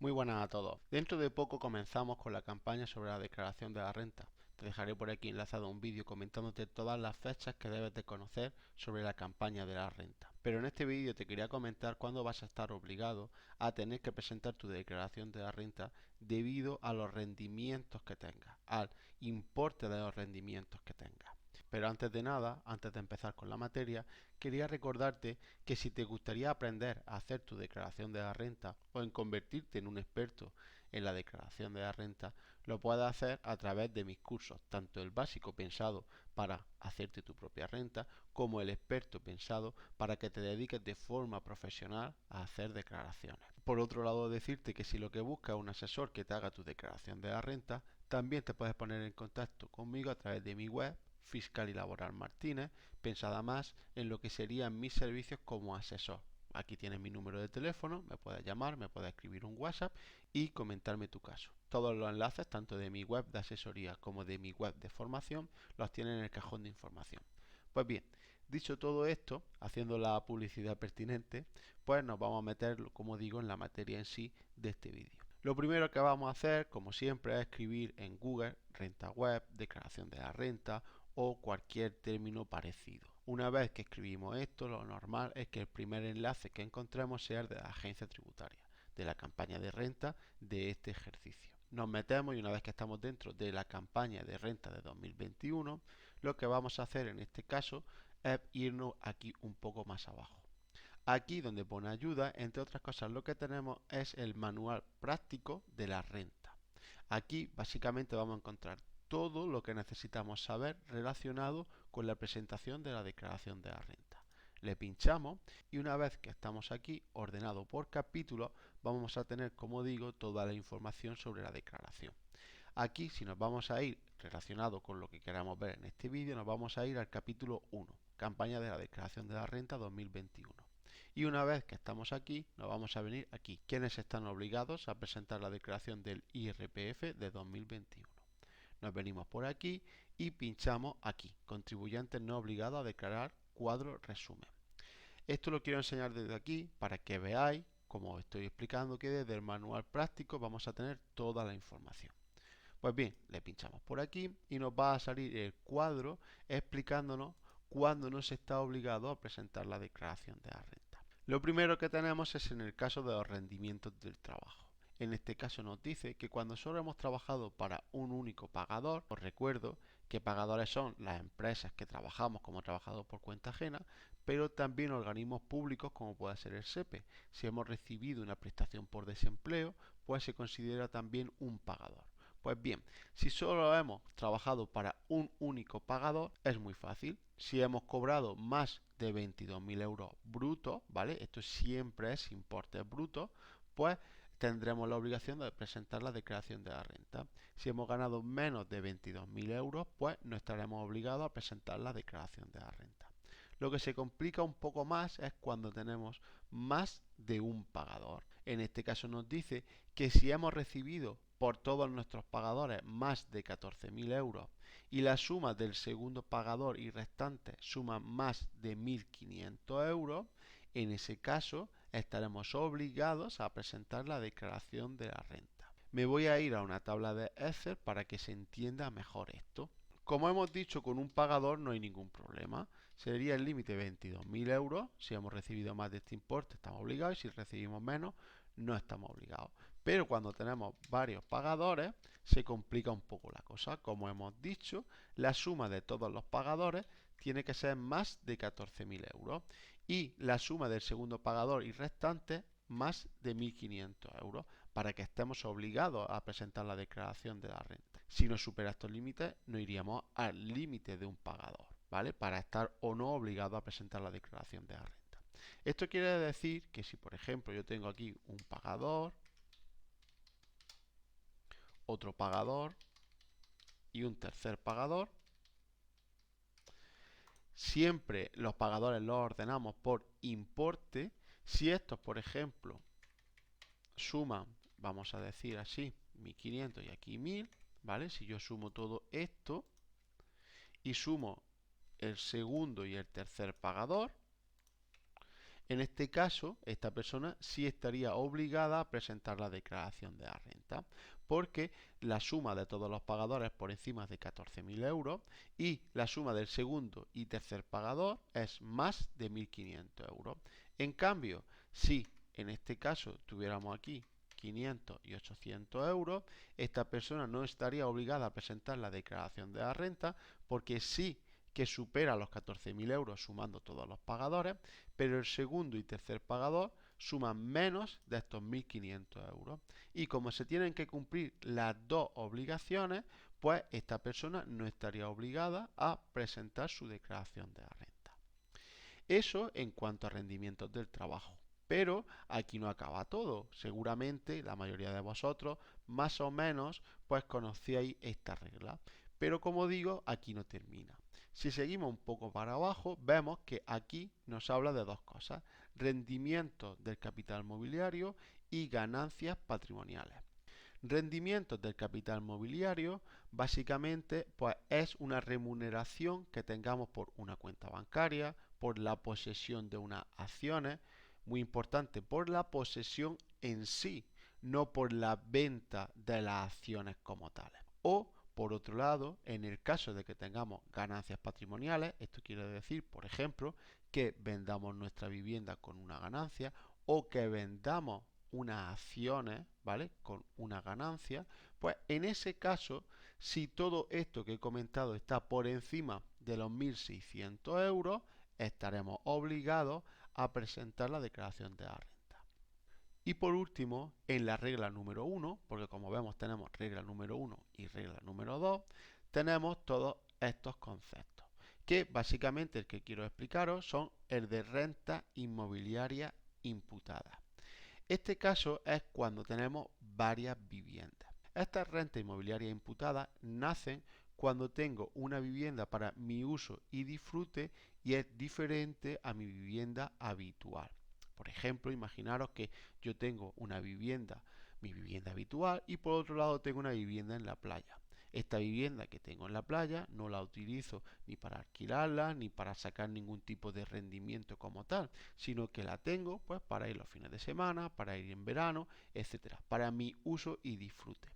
Muy buenas a todos. Dentro de poco comenzamos con la campaña sobre la declaración de la renta. Te dejaré por aquí enlazado un vídeo comentándote todas las fechas que debes de conocer sobre la campaña de la renta. Pero en este vídeo te quería comentar cuándo vas a estar obligado a tener que presentar tu declaración de la renta debido a los rendimientos que tengas, al importe de los rendimientos que tengas. Pero antes de nada, antes de empezar con la materia, quería recordarte que si te gustaría aprender a hacer tu declaración de la renta o en convertirte en un experto en la declaración de la renta, lo puedes hacer a través de mis cursos, tanto el básico pensado para hacerte tu propia renta, como el experto pensado para que te dediques de forma profesional a hacer declaraciones. Por otro lado, decirte que si lo que buscas es un asesor que te haga tu declaración de la renta, también te puedes poner en contacto conmigo a través de mi web Fiscal y Laboral Martínez, pensada más en lo que serían mis servicios como asesor. Aquí tienes mi número de teléfono, me puedes llamar, me puedes escribir un WhatsApp y comentarme tu caso. Todos los enlaces, tanto de mi web de asesoría como de mi web de formación, los tienes en el cajón de información. Pues bien, dicho todo esto, haciendo la publicidad pertinente, pues nos vamos a meter, como digo, en la materia en sí de este vídeo. Lo primero que vamos a hacer, como siempre, es escribir en Google renta web, declaración de la renta o cualquier término parecido. Una vez que escribimos esto, lo normal es que el primer enlace que encontremos sea el de la agencia tributaria, de la campaña de renta de este ejercicio. Nos metemos y una vez que estamos dentro de la campaña de renta de 2021, lo que vamos a hacer en este caso es irnos aquí un poco más abajo. Aquí donde pone ayuda, entre otras cosas, lo que tenemos es el manual práctico de la renta. Aquí básicamente vamos a encontrar todo lo que necesitamos saber relacionado con la presentación de la declaración de la renta. Le pinchamos y una vez que estamos aquí ordenado por capítulo, vamos a tener, como digo, toda la información sobre la declaración. Aquí, si nos vamos a ir relacionado con lo que queramos ver en este vídeo, nos vamos a ir al capítulo 1, campaña de la declaración de la renta 2021. Y una vez que estamos aquí, nos vamos a venir aquí. ¿Quiénes están obligados a presentar la declaración del IRPF de 2021? Nos venimos por aquí y pinchamos aquí. Contribuyentes no obligados a declarar cuadro resumen. Esto lo quiero enseñar desde aquí para que veáis, como estoy explicando, que desde el manual práctico vamos a tener toda la información. Pues bien, le pinchamos por aquí y nos va a salir el cuadro explicándonos cuándo no se está obligado a presentar la declaración de la renta. Lo primero que tenemos es en el caso de los rendimientos del trabajo. En este caso nos dice que cuando solo hemos trabajado para un único pagador, os recuerdo que pagadores son las empresas que trabajamos como trabajadores por cuenta ajena, pero también organismos públicos como puede ser el SEPE. Si hemos recibido una prestación por desempleo, pues se considera también un pagador. Pues bien, si solo hemos trabajado para un único pagador, es muy fácil. Si hemos cobrado más de 22.000 euros brutos, ¿vale? Esto siempre es importe bruto, pues tendremos la obligación de presentar la declaración de la renta. Si hemos ganado menos de 22.000 euros, pues no estaremos obligados a presentar la declaración de la renta. Lo que se complica un poco más es cuando tenemos más de un pagador. En este caso nos dice que si hemos recibido por todos nuestros pagadores más de 14.000 euros y la suma del segundo pagador y restante suma más de 1.500 euros, en ese caso estaremos obligados a presentar la declaración de la renta. Me voy a ir a una tabla de Excel para que se entienda mejor esto. Como hemos dicho, con un pagador no hay ningún problema. Sería el límite 22.000 euros. Si hemos recibido más de este importe, estamos obligados. Y si recibimos menos, no estamos obligados. Pero cuando tenemos varios pagadores, se complica un poco la cosa. Como hemos dicho, la suma de todos los pagadores tiene que ser más de 14.000 euros. Y la suma del segundo pagador y restante más de 1.500 euros para que estemos obligados a presentar la declaración de la renta. Si no supera estos límites, no iríamos al límite de un pagador, ¿vale? Para estar o no obligados a presentar la declaración de la renta. Esto quiere decir que si, por ejemplo, yo tengo aquí un pagador, otro pagador y un tercer pagador, siempre los pagadores los ordenamos por importe. Si estos, por ejemplo, suman, vamos a decir así, 1.500 y aquí 1.000, ¿vale? Si yo sumo todo esto y sumo el segundo y el tercer pagador, En este caso, esta persona sí estaría obligada a presentar la declaración de la renta, porque la suma de todos los pagadores por encima de 14.000 euros y la suma del segundo y tercer pagador es más de 1.500 euros. En cambio, si en este caso tuviéramos aquí 500 y 800 euros, esta persona no estaría obligada a presentar la declaración de la renta porque sí que supera los 14.000 euros sumando todos los pagadores, pero el segundo y tercer pagador suman menos de estos 1.500 euros. Y como se tienen que cumplir las dos obligaciones, pues esta persona no estaría obligada a presentar su declaración de la renta. Eso en cuanto a rendimientos del trabajo. Pero aquí no acaba todo. Seguramente la mayoría de vosotros más o menos pues conocíais esta regla. Pero como digo, aquí no termina. Si seguimos un poco para abajo, vemos que aquí nos habla de dos cosas. Rendimientos del capital mobiliario y ganancias patrimoniales. Rendimientos del capital mobiliario básicamente pues es una remuneración que tengamos por una cuenta bancaria, por la posesión de unas acciones, muy importante, por la posesión en sí, no por la venta de las acciones como tales. O, por otro lado, en el caso de que tengamos ganancias patrimoniales, esto quiere decir, por ejemplo, que vendamos nuestra vivienda con una ganancia o que vendamos unas acciones, ¿vale? Con una ganancia, pues en ese caso, si todo esto que he comentado está por encima de los 1.600 euros, estaremos obligados a presentar la declaración de la renta. Y por último, en la regla número 1, porque como vemos tenemos regla número 1 y regla número 2, tenemos todos estos conceptos, que básicamente el que quiero explicaros son el de renta inmobiliaria imputada. Este caso es cuando tenemos varias viviendas. Estas rentas inmobiliarias imputadas nacen cuando tengo una vivienda para mi uso y disfrute y es diferente a mi vivienda habitual. Por ejemplo, imaginaros que yo tengo una vivienda, mi vivienda habitual, y por otro lado tengo una vivienda en la playa. Esta vivienda que tengo en la playa no la utilizo ni para alquilarla ni para sacar ningún tipo de rendimiento como tal, sino que la tengo pues para ir los fines de semana, para ir en verano, etcétera, para mi uso y disfrute.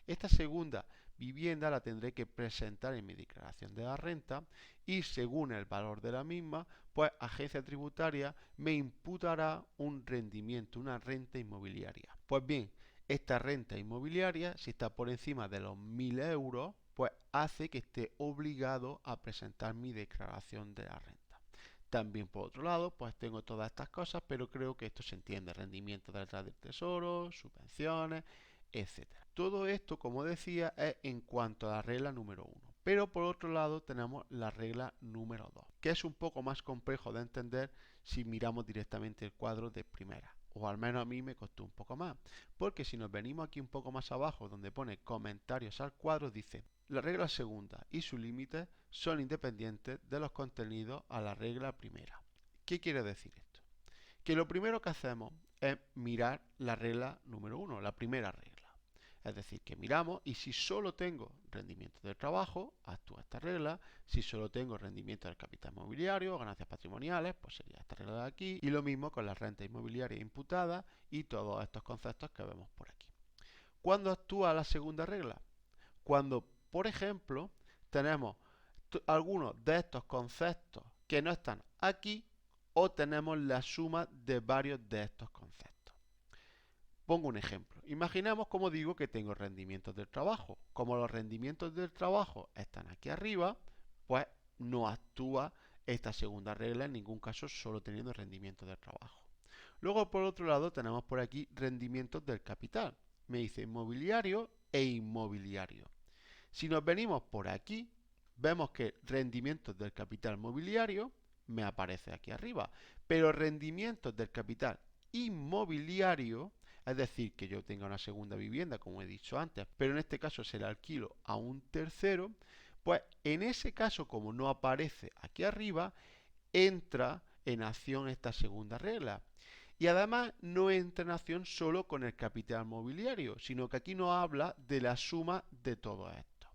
Esta segunda vivienda la tendré que presentar en mi declaración de la renta y según el valor de la misma, pues agencia tributaria me imputará un rendimiento, una renta inmobiliaria. Pues bien, esta renta inmobiliaria, si está por encima de los 1.000 euros, pues hace que esté obligado a presentar mi declaración de la renta. También por otro lado, pues tengo todas estas cosas, pero creo que esto se entiende, rendimiento detrás del tesoro, subvenciones, etcétera. Todo esto, como decía, es en cuanto a la regla número 1. Pero por otro lado tenemos la regla número 2, que es un poco más complejo de entender si miramos directamente el cuadro de primera. O al menos a mí me costó un poco más. Porque si nos venimos aquí un poco más abajo donde pone comentarios al cuadro, dice la regla segunda y sus límites son independientes de los contenidos a la regla primera. ¿Qué quiere decir esto? Que lo primero que hacemos es mirar la regla número 1, la primera regla. Es decir, que miramos y si solo tengo rendimiento del trabajo, actúa esta regla. Si solo tengo rendimiento del capital inmobiliario, ganancias patrimoniales, pues sería esta regla de aquí. Y lo mismo con la renta inmobiliaria imputada y todos estos conceptos que vemos por aquí. ¿Cuándo actúa la segunda regla? Cuando, por ejemplo, tenemos algunos de estos conceptos que no están aquí o tenemos la suma de varios de estos conceptos. Pongo un ejemplo. Imaginemos, como digo, que tengo rendimientos del trabajo. Como los rendimientos del trabajo están aquí arriba, pues no actúa esta segunda regla en ningún caso solo teniendo rendimientos del trabajo. Luego, por otro lado, tenemos por aquí rendimientos del capital. Me dice inmobiliario e inmobiliario. Si nos venimos por aquí, vemos que rendimientos del capital mobiliario me aparece aquí arriba, pero rendimientos del capital inmobiliario, es decir, que yo tenga una segunda vivienda, como he dicho antes, pero en este caso se la alquilo a un tercero, pues en ese caso, como no aparece aquí arriba, entra en acción esta segunda regla. Y además no entra en acción solo con el capital mobiliario, sino que aquí nos habla de la suma de todo esto.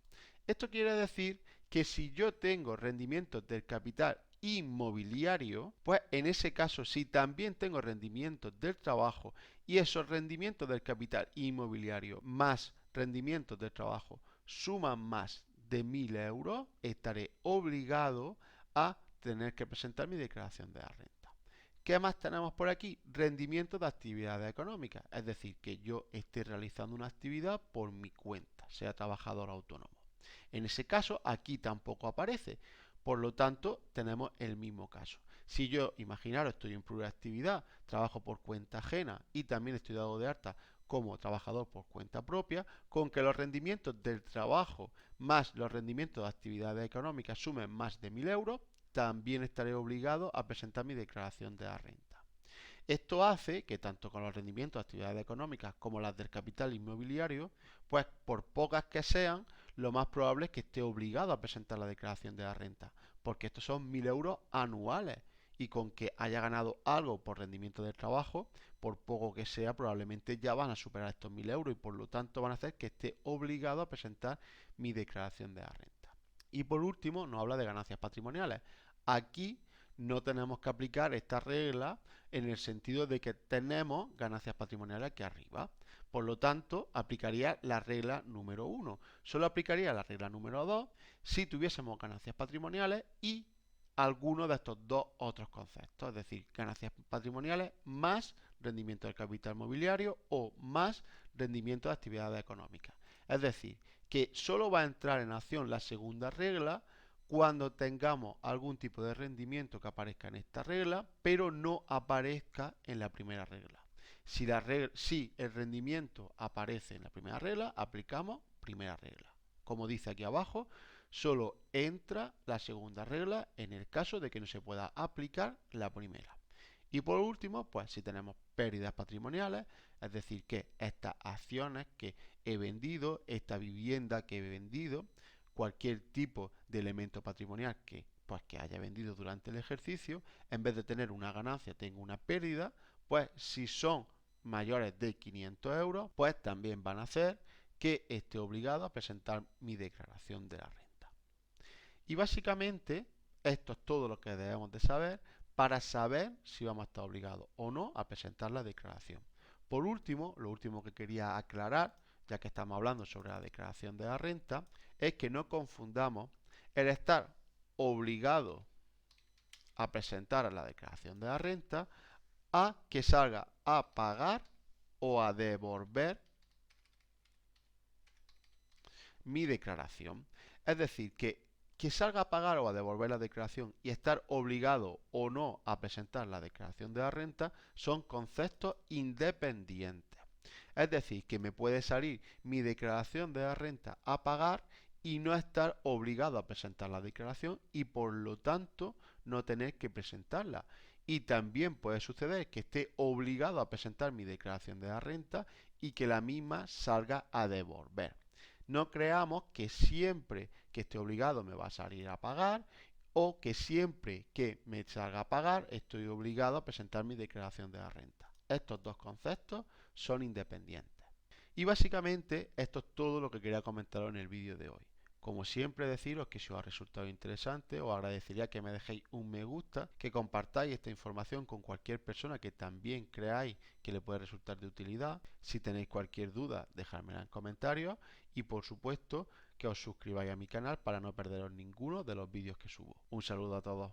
Esto quiere decir que si yo tengo rendimientos del capital inmobiliario, pues en ese caso, si también tengo rendimientos del trabajo y esos rendimientos del capital inmobiliario más rendimientos del trabajo suman más de 1.000 euros, estaré obligado a tener que presentar mi declaración de la renta. ¿Qué más tenemos por aquí? Rendimientos de actividades económicas, es decir, que yo esté realizando una actividad por mi cuenta, sea trabajador autónomo. En ese caso, aquí tampoco aparece. Por lo tanto, tenemos el mismo caso. Si yo, imaginaros, estoy en pluriactividad, trabajo por cuenta ajena y también estoy dado de alta como trabajador por cuenta propia, con que los rendimientos del trabajo más los rendimientos de actividades económicas sumen más de 1.000 euros, también estaré obligado a presentar mi declaración de la renta. Esto hace que tanto con los rendimientos de actividades económicas como las del capital inmobiliario, pues por pocas que sean, lo más probable es que esté obligado a presentar la declaración de la renta, porque estos son 1.000 euros anuales y con que haya ganado algo por rendimiento del trabajo, por poco que sea, probablemente ya van a superar estos 1.000 euros y por lo tanto van a hacer que esté obligado a presentar mi declaración de la renta. Y por último, nos habla de ganancias patrimoniales. Aquí no tenemos que aplicar esta regla en el sentido de que tenemos ganancias patrimoniales aquí arriba. Por lo tanto, aplicaría la regla número 1. Solo aplicaría la regla número 2 si tuviésemos ganancias patrimoniales y alguno de estos dos otros conceptos, es decir, ganancias patrimoniales más rendimiento del capital mobiliario o más rendimiento de actividades económicas. Es decir, que solo va a entrar en acción la segunda regla cuando tengamos algún tipo de rendimiento que aparezca en esta regla, pero no aparezca en la primera regla. Si el rendimiento aparece en la primera regla, aplicamos primera regla. Como dice aquí abajo, solo entra la segunda regla en el caso de que no se pueda aplicar la primera. Y por último, pues si tenemos pérdidas patrimoniales, es decir, que estas acciones que he vendido, esta vivienda que he vendido, cualquier tipo de elemento patrimonial que haya vendido durante el ejercicio, en vez de tener una ganancia, tengo una pérdida, pues si son mayores de 500 euros, pues también van a hacer que esté obligado a presentar mi declaración de la renta. Y básicamente esto es todo lo que debemos de saber para saber si vamos a estar obligados o no a presentar la declaración. Por último, lo último que quería aclarar, ya que estamos hablando sobre la declaración de la renta, es que no confundamos el estar obligado a presentar la declaración de la renta a que salga a pagar o a devolver mi declaración. Es decir, que salga a pagar o a devolver la declaración y estar obligado o no a presentar la declaración de la renta son conceptos independientes. Es decir, que me puede salir mi declaración de la renta a pagar y no estar obligado a presentar la declaración y por lo tanto no tener que presentarla. Y también puede suceder que esté obligado a presentar mi declaración de la renta y que la misma salga a devolver. No creamos que siempre que esté obligado me va a salir a pagar o que siempre que me salga a pagar estoy obligado a presentar mi declaración de la renta. Estos dos conceptos son independientes. Y básicamente esto es todo lo que quería comentaros en el vídeo de hoy. Como siempre deciros que si os ha resultado interesante os agradecería que me dejéis un me gusta, que compartáis esta información con cualquier persona que también creáis que le puede resultar de utilidad. Si tenéis cualquier duda dejármela en comentarios y por supuesto que os suscribáis a mi canal para no perderos ninguno de los vídeos que subo. Un saludo a todos.